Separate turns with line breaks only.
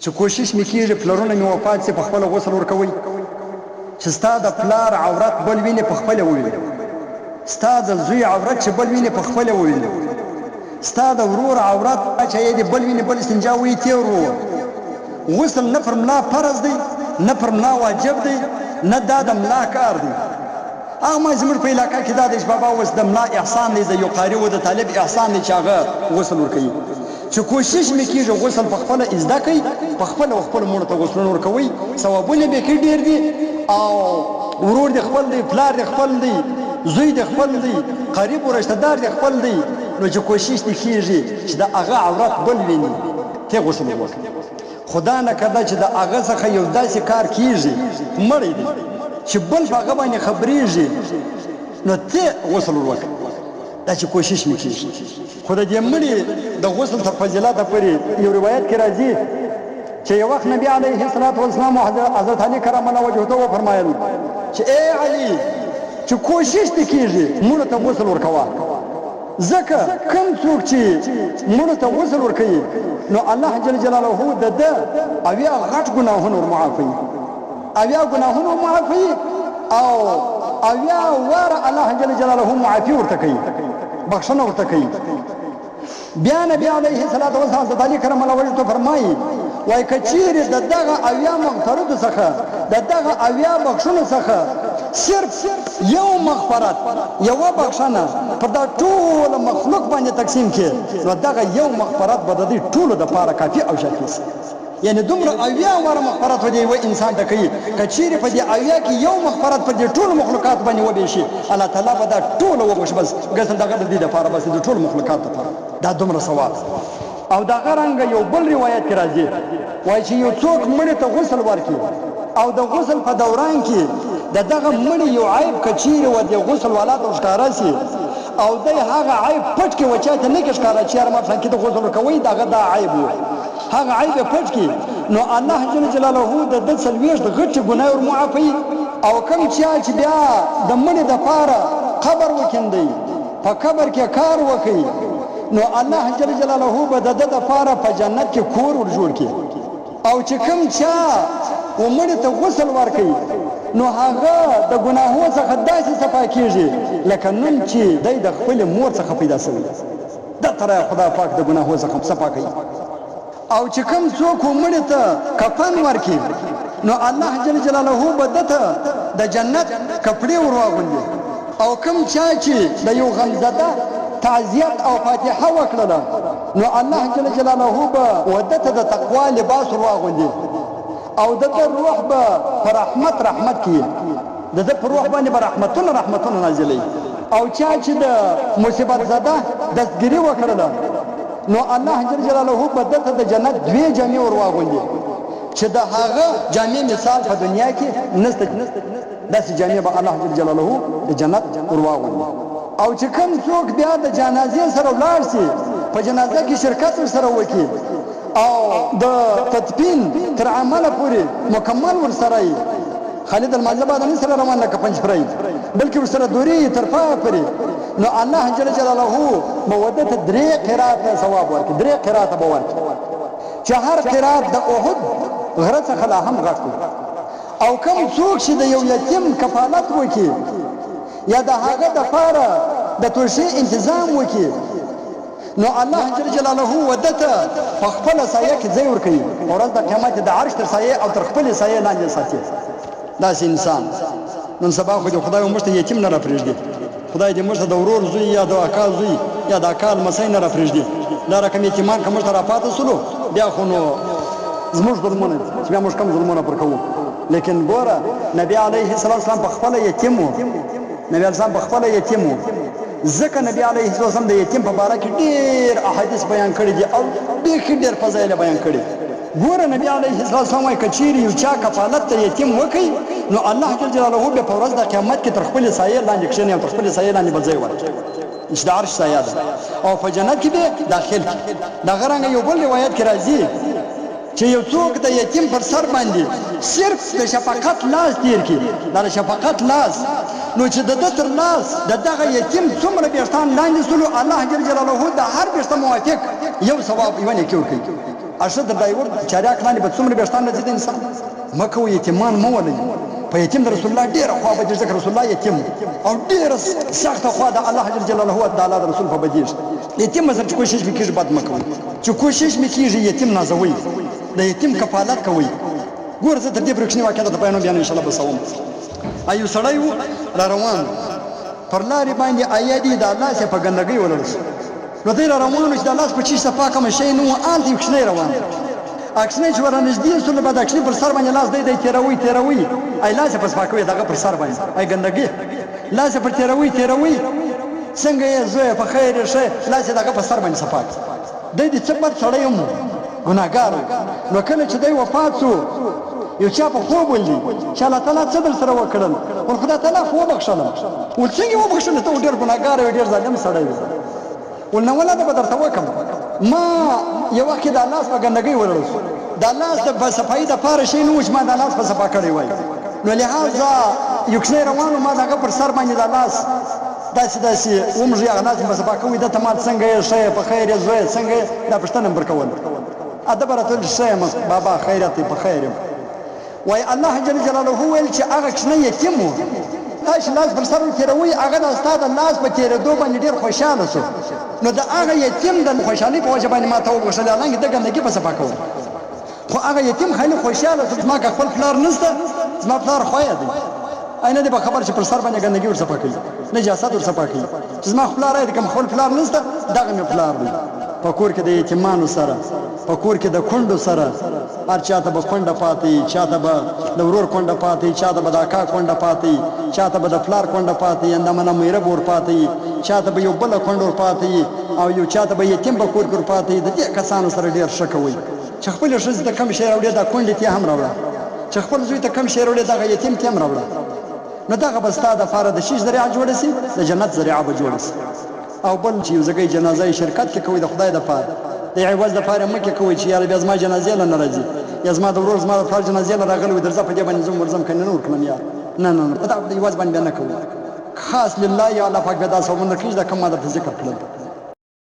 چې کوشش مې کېږي پلرونه مې وفات سي په خپله غسل ورکوئ چې ستا د پلار عورت بل وینې په خپله وویني ستا د زوی عورت چې بل وینې په خپله وویني ستا د ورور عورت چې یې د بل وینې بل استنجا وایي تېر ووه غسل نه پر ملا فرض دی نه پر ملا واجب دی نه دا د ملا کار دی هغه ما زموږ په علاقه کې دا دی چې بابا اوس د ملا احسان دی د یو قاري و د طالب احسان دی چې هغه غسل ورکوي چې کوشش مې کېږي غسل په خپله زده کوي په خپله خپلو مړو ته غسلونه ورکوئ ثوابونه به کې ډېر دي او ورور دې خپل دی پلار دې خپل دی زوی دې خپل دی قریب و رشته دار دې خپل دی نو چې کوشش دې کېږي چې د هغه عورت بل ویني ته غسل وکړه خدا نه کړه چې د هغه څخه یو داسې کار کېږي مړی دی چې بل په هغه باندې خبرېږي نو ته غسل وکړه دا چې کوشش مې کېږي خو د دې مړي د غسل تر فضیلته پورې یو روایت کې راځي چې یو وخت نبي علیه الصلاة والسلام حضرت علي کرم الله وجهه ته وفرمایل چې ای علي چې کوشش دې کېږي مړو ته غسل ورکوه ځکه کوم څوک چې مړو ته غسل ورکوي نو الله جل جلاله د ده اویا غټ ګناهونه ورمعافوي اویا ګناهونه ورمعافوي او اویا واره الله جل جلاله معافي ورته کوي بخښنه ورته کوي بیا نبی علیه الصلاة والسلام حضرت علي کرم الله وجهه ته فرمایي وایي که چیرې د دغه اویا مغفرتو څخه د دغه اویا بخښنو څخه صرف یو مغفرت یوه بخښنه پر دا ټوله مخلوق باندې تقسیم کړي نو دغه یو مغفرت به د دې ټولو دپاره کافي او شافي شي یعنی دومره اویا واره مغفرت به دې یوه انسان ته کوي که چیرې په دې اویا کې یو مغفرت په دې ټولو مخلوقات باندې وبېشي الله تعالی به دا ټوله وبخښي بس ګسل دغه د دې دپاره بس د ټولو مخلوقات دپاره دا دومره ثواب او دغه رنګه یو بل روایت کې راځي وایي چې یو څوک مړي ته غسل ورکړي او د غسل په دوران کې د دغه مړي یو عیب که چیرې و د غسل والا ته ښکاره سي او دی هغه عیب پټ کړي و چا ته نه کړي ښکاره چې یاره ما فلانکي ته غسل ورکوئ دغه دا عیب و هغه عیب یې پټ کړي نو الله جل جلاله د ده څلوېښت غټې ګناه ورمعافوي او کوم چا چې بیا د مړي دپاره قبر وکیندئ په قبر کې کار وکړي نو الله جل جلاله به د ده دپاره په جنت کې کور ور جوړ کړي او چې کوم چا و مړي ته غسل ورکوي نو هغه د ګناهو څخه داسې صفا کېږي لکه نن چې دی د خپلې مور څخه پیدا شوی دا تره خدای پاک د ګناهو څخه صفا کوي او چې کوم څوک مړي ته کفن ورکړي نو الله جل جلاله به ده ته د جنت کپړې ور واغوندي او کوم چا چې د یو غمزده تعزیت او فاتحه وکړله نو الله جل جلاله به وده ته د تقوا لباس ور واغوندي او د ده روح به په رحمت کړي د ده په روح باندې به رحمتونه نازلوي او چا چې د مصیبت زده دستګیري وکړله نو الله جل جلاله به ده ته د جنت دوې جامې ور واغوندي چې د هغه جامې مثال په دنیا کې نشته داسې جامې به الله جل جلاله د جنت ور واغوندي او چې کوم څوک بیا د جنازې سره ولاړ سي په جنازه کې شرکت ورسره وکړي او د تدفین تر عمله پورې مکمل ورسره وي خالد المازه بعد نه سره روان لکه پنجپرۍ بلکې ورسره دورې تر پایه پورې نو الله جل جلاله موده ته 3 قرات ثواب ورکړي 3 قرات به ورکړي چې هر قرات د احد غره څخه لا هم غټ او کوم څوک چې د یو یتیم کفالت وکړي یا د هغه دپاره د توشې انتظام وکړي نو الله جل جلاله ودته په خپله سایه کې ځای ورکوي ورځ د قیامت د عرش تر سایې او تر خپلې سایې لاندې ساتي داسې انسان نن سبا خو د خدای موږ ته یتیم نه راپرېږدي خدای دې موږ ته د ورور زوی یا د اکا زوی یا د اکا لمسی نه راپرېږدي دا رقم یتیمان که موږ ته راپاته سولو بیا خو نو زموږ ظلمونه دي چې بیا موږ کوم ظلمونه پر کوو لیکن ګوره نبي علیه السلام په خپله یتیم و نبی السلام په خپله یتیم و ځکه نبی علیه السلام د یتیم په باره کې ډېر احادیث بیان کړي دي او بیخي ډېر فضایل بیان کړي ګوره نبی علیه السلام وایي که چیرې یو چا کفالت ته یتیم وکړي نو الله جل جلاله به په ورځ د قیامت کې تر خپلې سایې لاندې کښېني او تر خپلې سایې لاندې به ځای ورکړي چې د عرش سایه ده او په جنت کې به داخل کړي دغه رنګه یو بل روایت کې راځي چې یو څوک د یتیم پر سر باندې صرف د شفقت لاس تیر کړي دا د شفقت لاس نو چې د ده تر لاس د دغه یتیم څومره ویښتان لاندې سولو الله جل جلاله د هر ویښته موافق یو ثواب یوه نیکي ورکوي اشه د ډایور چاریا کړي به څومره بهشتان راځي د انسان مکو یتیمان مو ولې په یتیم د رسول الله ډیره خوا به ذکر رسول الله یتیم او ډیره سخته خوا د الله جل جلاله او د الله رسول په بدیش یتیم مثلا چې کوشش وکړي بد مکو چې کوشش وکړي یتیم نازوي د یتیم کفالت کوي ګور زه تر دې برښنی واقعه د بیان بیان ان شاء الله بسوم ایو سړی را روان پر لارې باندې ایادي د الله څخه په ګندګي ولرس نو دې را روان چې د الله په چی صفه کوم شی نو آل دې کښنه روان اکسنه چې ورنږدې سول بعد اکسنه پر سر باندې لاس دی تیروي ای لاس په صفاکوي دغه پر سر باندې ای ګندګي لاس پر تیروي څنګه یې زوی په خیر شه لاس دغه په سر باندې صفات د دې څه پر سړی هم ګناګار نو کله چې دی وفات شو یو چا په خوب ولي چې الله تعالی څه در سره وکړل ول خدای تعالی خو بخښل ول څنګه وبخښل ته ډېر ګناګار او ډېر ظالم سړی ول نو ولا د بدر ته وکم ما یو وخت د الله په ګندګي ورس د الله د صفای د پاره شي نو چې ما د الله په صفا کړی وای نو لهدا یو څه روانو ما دغه پر سر باندې د الله داسې ومږي اغناز په صفا کوي د تمام څنګه یې شي په خیر زوی څنګه دا پښتنه برکول ادب راتل شي بابا خیرت په خیر وای الله جل جلاله هو چې هغه څنګه یتیم اش لاس پر سر تیروي هغه د استاد لاس په تیرېدو باندې ډیر خوشاله شو نو د هغه یتیم د خوشحالي په وجه باندې ما ته وغوښتل الله دې ګندګي په صفا کوي خو هغه یتیم خالي خوشاله شو ما خپل پلار نشته ما پلار خویا دی اینه دې خبر چې پر سر باندې ګندګي ور صفا کوي نجاست ور صفا کوي چې ما خپل راځي کوم خپل پلار نشته دغه مې پلار دی په کور کې د یتیمانو سره په کور کې د کونډو سره هر چاته به کونډه پاتې چاته به د ورور کونډه پاتې چاته به د اکا کونډه پاتې چاته به د پلار کونډه پاتې اندامنه میره ور پاتې چاته به یو بل کونډه ور پاتې او یو چاته به یتیم په کور کې ور پاتې د دې کسانو سره ډیر شکوي چې خپل ښځه د کم شی راوړي د کونډې ته هم راوړه چې خپل زوی ته کم شی راوړي د یتیم ته هم راوړه نو دغه بستا د فار د شي ذریعہ جوړ شي د جنت ذریعہ به جوړ شي او بل چې زګي جنازه شرکت کې کوي د خدای د فار د عوض د فار مکه کوي چې یاره بیا زما جنازه نه راځي یا زما د ورور زما د فار جنازه نه راغلی درځه په دې باندې زم ورزم کنه نور کلم یار نه په دا د عوض باندې نه کوي خاص لله یا الله پاک دا سومنه کې دا کومه د ذکر کړل